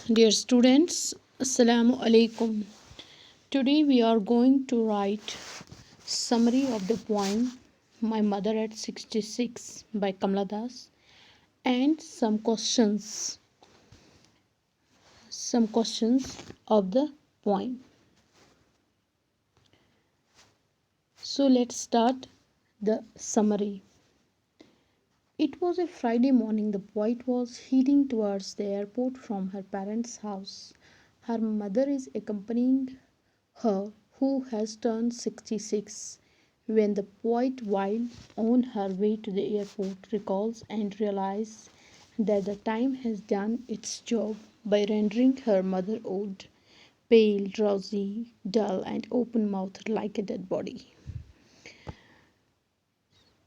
Dear students, Assalamu alaikum. Today we are going to write summary of the poem My Mother at 66 by Kamala Das and some questions of the poem. So let's start the summary. It was a Friday morning. The poet was heading towards the airport from her parents' house. Her mother is accompanying her, who has turned 66. When the poet, while on her way to the airport, recalls and realizes that the time has done its job by rendering her mother old, pale, drowsy, dull, and open-mouthed like a dead body.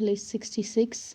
66.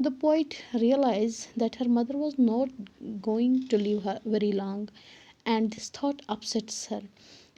The poet realized that her mother was not going to live her very long and this thought upsets her.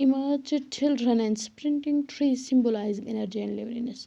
emerged children and sprinting trees symbolizing energy and liveliness.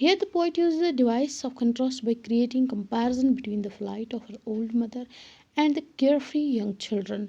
Here the poet uses a device of contrast by creating comparison between the flight of her old mother and the carefree young children.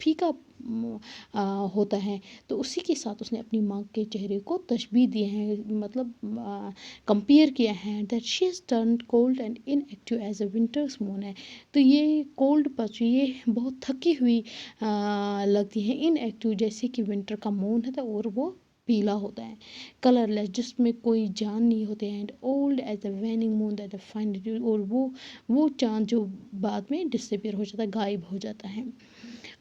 پھیکا ہوتا ہے، تو اسی کے ساتھ اس نے اپنی ماں کے چہرے کو تشبیہ دیے ہیں، مطلب کمپیئر کیا ہے that she is turned cold and inactive as a winter's moon ہے. تو یہ کولڈ بچ یہ بہت تھکی ہوئی لگتی ہے، ان ایکٹیو جیسے کہ ونٹر کا مون ہے اور وہ پیلا ہوتا ہے، کلر لیس جس میں کوئی جان نہیں ہوتے ہیں، and old as a waning moon that find, اور وہ چاند جو بعد میں ڈسپیئر ہو جاتا ہے، غائب ہو جاتا ہے.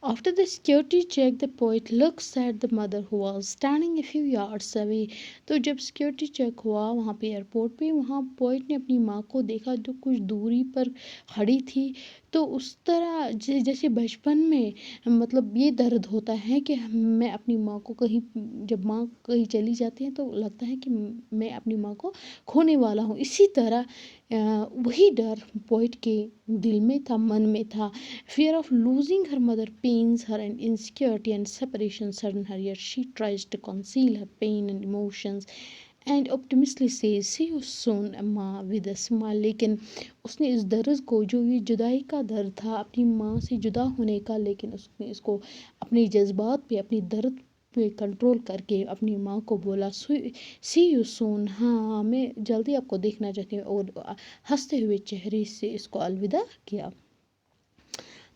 After the security check, the poet looks at the mother who was standing a few yards away. تو جب سیکیورٹی چیک ہوا وہاں پہ ایئرپورٹ پہ، وہاں پوئٹ نے اپنی ماں کو دیکھا جو کچھ دوری پر کھڑی تھی. تو اس طرح جیسے بچپن میں مطلب یہ درد ہوتا ہے کہ میں اپنی ماں کو کہیں، جب ماں کہیں چلی جاتی ہے تو لگتا ہے کہ میں اپنی ماں کو کھونے والا ہوں، اسی طرح وہی ڈر پوئٹ کے دل میں تھا، من میں تھا. Fear of losing her mother pains her, and insecurity and separation sadden her, yet she tries to conceal her pain and emotions and optimistically says see you soon Amma with a smile. لیکن اس نے اس درد کو، جو یہ جدائی کا درد تھا اپنی ماں سے جدا ہونے کا، لیکن اس نے اس کو اپنے جذبات پہ، اپنی درد پہ کنٹرول کر کے اپنی ماں کو بولا سی یو سون، ہاں میں جلدی آپ کو دیکھنا چاہتی ہوں، اور ہنستے ہوئے چہرے سے اس کو الوداع کیا.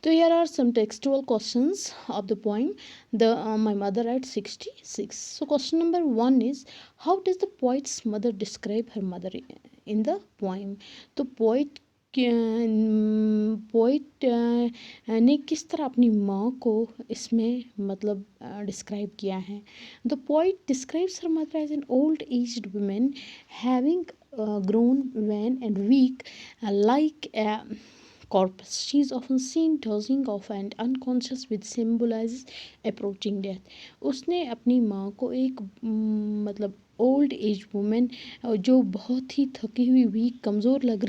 So here are some textual questions of the poem My Mother at 66. So question number 1 is, how does the poet's mother describe her mother in the poem? تو poet نے کس طرح اپنی ماں کو اس میں مطلب ڈسکرائب کیا ہے. The poet describes her mother as an old aged woman having grown wan and weak like a corpse. She is often seen dozing off and unconscious which symbolizes approaching death. اس نے اپنی ماں کو ایک مطلب old age women جو بہت ہی تھکی ہوئی، week, کمزور لگ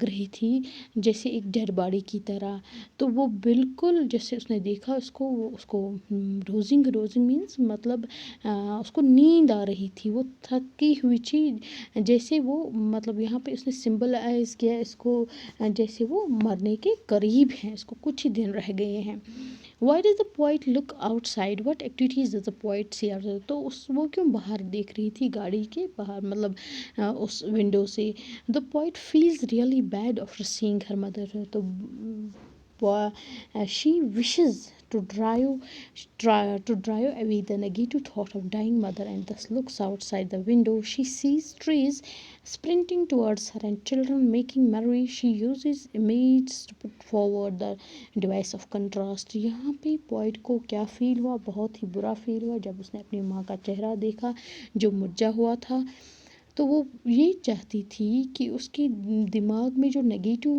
رہی تھی جیسے ایک ڈیڈ باڈی کی طرح. تو وہ بالکل جیسے اس نے دیکھا اس کو ڈوزنگ مینس مطلب اس کو نیند آ رہی تھی، وہ تھکی ہوئی تھی، جیسے وہ مطلب یہاں پہ اس نے سمبلائز کیا اس کو جیسے وہ مرنے کے قریب ہیں، اس کو کچھ ہی دن رہ گئے ہیں. Why does the poet look outside? What activities does the poet see outside? تو وہ کیوں باہر دیکھ رہی تھی گاڑی کے باہر، مطلب اس ونڈو سے. The poet feels really bad after seeing her mother. تو she wishes to drive away the negative thought of dying mother and thus looks outside the window. She sees trees sprinting towards her and children making merry. She uses images to put forward the device of contrast. یہاں پہ poet کو کیا فیل ہوا؟ بہت ہی برا فیل ہوا جب اس نے اپنی ماں کا چہرہ دیکھا جو مرجھا ہوا تھا. تو وہ یہ چاہتی تھی کہ اس کے دماغ میں جو نگیٹو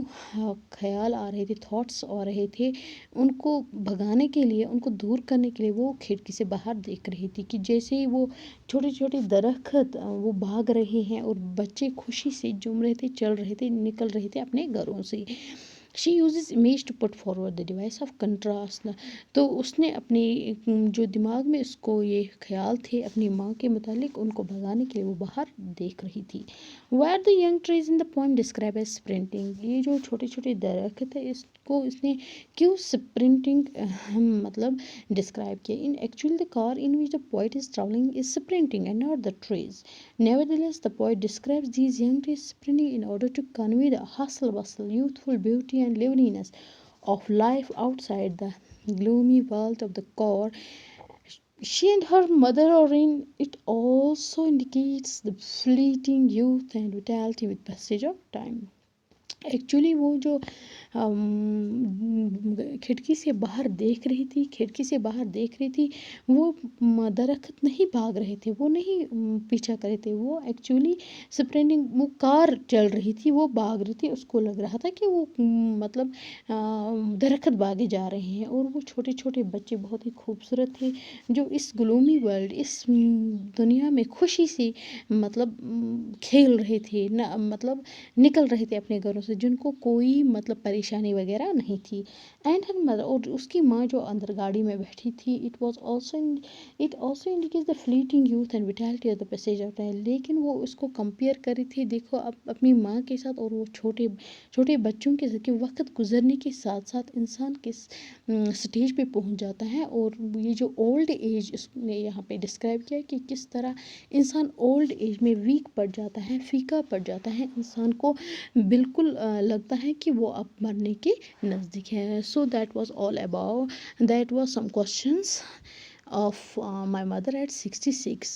خیال آ رہے تھے، تھاٹس آ رہے تھے، ان کو بھگانے کے لیے، ان کو دور کرنے کے لیے وہ کھڑکی سے باہر دیکھ رہی تھی کہ جیسے وہ چھوٹے چھوٹے درخت وہ بھاگ رہے ہیں اور بچے خوشی سے جم رہے تھے، چل رہے تھے، نکل رہے تھے اپنے گھروں سے. She uses image to put forward the device of contrast. تو اس نے اپنے جو دماغ میں اس کو یہ خیال تھے اپنی ماں کے متعلق، ان کو بھگانے کے لیے وہ باہر دیکھ رہی تھی. Where the young trees in the poem described as sprinting. یہ جو چھوٹے چھوٹے درخت ہے اس کو اس نے کیوں sprinting مطلب ڈسکرائب کیا. In actually the car in which the poet is traveling is sprinting and not the trees. Nevertheless, the poet describes these young trees sprinting in order to convey the hustle bustle, youthful beauty and liveliness of life outside the gloomy vault of the car she and her mother are in. It also indicates the fleeting youth and vitality with passage of time. Actually وہ جو کھڑکی سے باہر دیکھ رہی تھی وہ درخت نہیں بھاگ رہے تھے، وہ نہیں پیچھا کر رہے تھے، وہ ایکچولی سپرنٹنگ، وہ کار چل رہی تھی، وہ بھاگ رہی تھی، اس کو لگ رہا تھا کہ وہ مطلب درخت بھاگے جا رہے ہیں. اور وہ چھوٹے چھوٹے بچے بہت ہی خوبصورت تھے جو اس گلومی ورلڈ، اس دنیا میں خوشی سے مطلب کھیل رہے تھے، مطلب نکل رہے تھے اپنے گھروں سے. جن کو کوئی مطلب پریشانی وغیرہ نہیں تھی. اینڈ ہر مدر، اور اس کی ماں جو اندر گاڑی میں بیٹھی تھی، it also indicates the fleeting youth and vitality of the passage of time. لیکن وہ اس کو کمپیئر کر رہی تھی، دیکھو اب اپنی ماں کے ساتھ اور وہ چھوٹے بچوں کے ساتھ، کہ وقت گزرنے کے ساتھ ساتھ انسان کس سٹیج پہ پہنچ جاتا ہے. اور یہ جو اولڈ ایج اس نے یہاں پہ ڈسکرائب کیا کہ کس طرح انسان اولڈ ایج میں ویک پڑ جاتا ہے، پھیکا پڑ جاتا ہے، انسان کو بالکل لگتا ہے کہ وہ اب مرنے کے نزدیک ہے. So that was all about, that was some questions of my mother at 66.